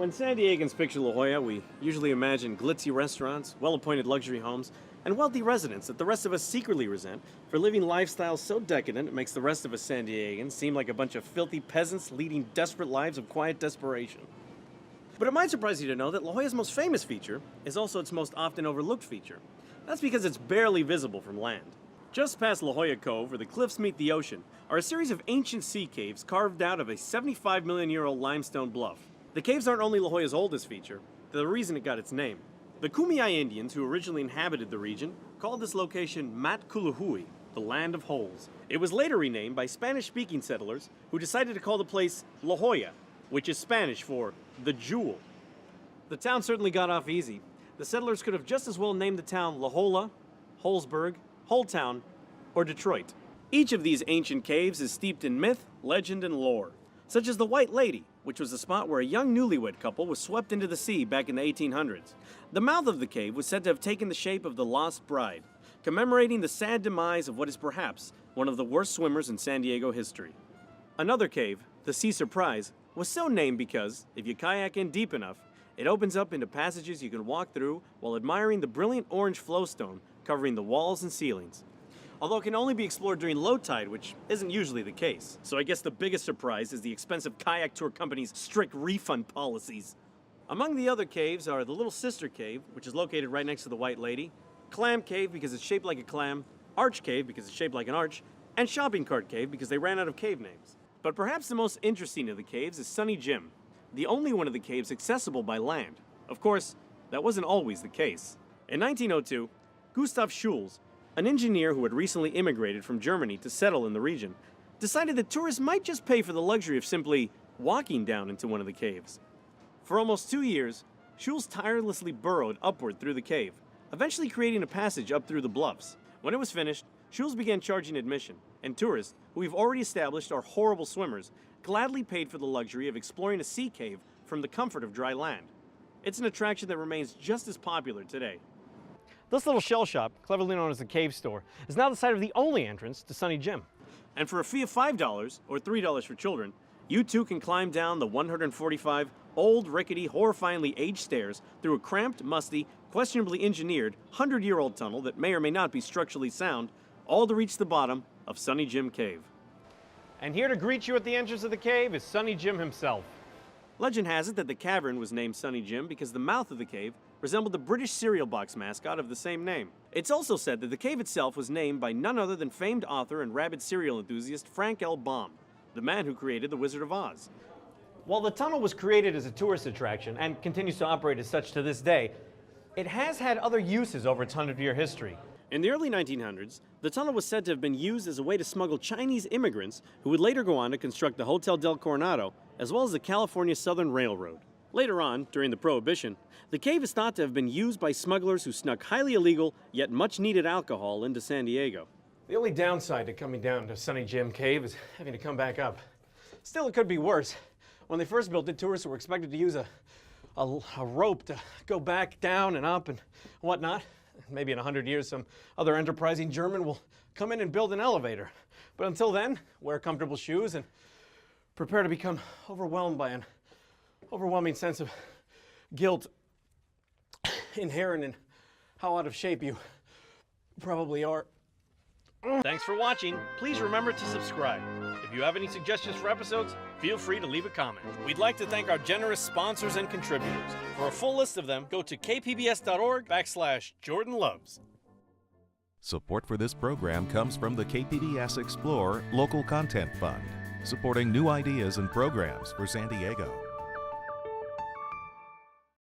When San Diegans picture La Jolla, we usually imagine glitzy restaurants, well-appointed luxury homes, and wealthy residents that the rest of us secretly resent for living lifestyles so decadent it makes the rest of us San Diegans seem like a bunch of filthy peasants leading desperate lives of quiet desperation. But it might surprise you to know that La Jolla's most famous feature is also its most often overlooked feature. That's because it's barely visible from land. Just past La Jolla Cove, where the cliffs meet the ocean, are a series of ancient sea caves carved out of a 75-million-year-old limestone bluff. The caves aren't only La Jolla's oldest feature, they're the reason it got its name. The Kumeyaay Indians, who originally inhabited the region, called this location Matkulahui, the land of holes. It was later renamed by Spanish-speaking settlers who decided to call the place La Jolla, which is Spanish for the jewel. The town certainly got off easy. The settlers could have just as well named the town La Jolla, Holsburg, Holetown, or Detroit. Each of these ancient caves is steeped in myth, legend, and lore, such as the White Lady, which was the spot where a young newlywed couple was swept into the sea back in the 1800s. The mouth of the cave was said to have taken the shape of the Lost Bride, commemorating the sad demise of what is perhaps one of the worst swimmers in San Diego history. Another cave, the Sea Surprise, was so named because, if you kayak in deep enough, it opens up into passages you can walk through while admiring the brilliant orange flowstone covering the walls and ceilings. Although it can only be explored during low tide, which isn't usually the case. So I guess the biggest surprise is the expensive kayak tour company's strict refund policies. Among the other caves are the Little Sister Cave, which is located right next to the White Lady, Clam Cave because it's shaped like a clam, Arch Cave because it's shaped like an arch, and Shopping Cart Cave because they ran out of cave names. But perhaps the most interesting of the caves is Sunny Jim, the only one of the caves accessible by land. Of course, that wasn't always the case. In 1902, Gustav Schulz, an engineer who had recently immigrated from Germany to settle in the region, decided that tourists might just pay for the luxury of simply walking down into one of the caves. For almost 2 years, Schulz tirelessly burrowed upward through the cave, eventually creating a passage up through the bluffs. When it was finished, Schulz began charging admission, and tourists, who we've already established are horrible swimmers, gladly paid for the luxury of exploring a sea cave from the comfort of dry land. It's an attraction that remains just as popular today. This little shell shop, cleverly known as the Cave Store, is now the site of the only entrance to Sunny Jim. And for a fee of $5, or $3 for children, you too can climb down the 145 old, rickety, horrifyingly aged stairs through a cramped, musty, questionably engineered, 100-year-old tunnel that may or may not be structurally sound, all to reach the bottom of Sunny Jim Cave. And here to greet you at the entrance of the cave is Sunny Jim himself. Legend has it that the cavern was named Sunny Jim because the mouth of the cave resembled the British cereal box mascot of the same name. It's also said that the cave itself was named by none other than famed author and rabid cereal enthusiast Frank L. Baum, the man who created The Wizard of Oz. While the tunnel was created as a tourist attraction and continues to operate as such to this day, it has had other uses over its 100-year history. In the early 1900s, the tunnel was said to have been used as a way to smuggle Chinese immigrants who would later go on to construct the Hotel del Coronado, as well as the California Southern Railroad. Later on, during the Prohibition, the cave is thought to have been used by smugglers who snuck highly illegal, yet much-needed alcohol into San Diego. The only downside to coming down to Sunny Jim Cave is having to come back up. Still, it could be worse. When they first built it, tourists were expected to use a rope to go back down and up and whatnot. Maybe in 100 years, some other enterprising German will come in and build an elevator. But until then, wear comfortable shoes and prepare to become overwhelmed by an overwhelming sense of guilt inherent in how out of shape you probably are. Thanks for watching. Please remember to subscribe. If you have any suggestions for episodes, feel free to leave a comment. We'd like to thank our generous sponsors and contributors. For a full list of them, go to kpbs.org/JordanLoves. Support for this program comes from the KPBS Explore Local Content Fund, supporting new ideas and programs for San Diego.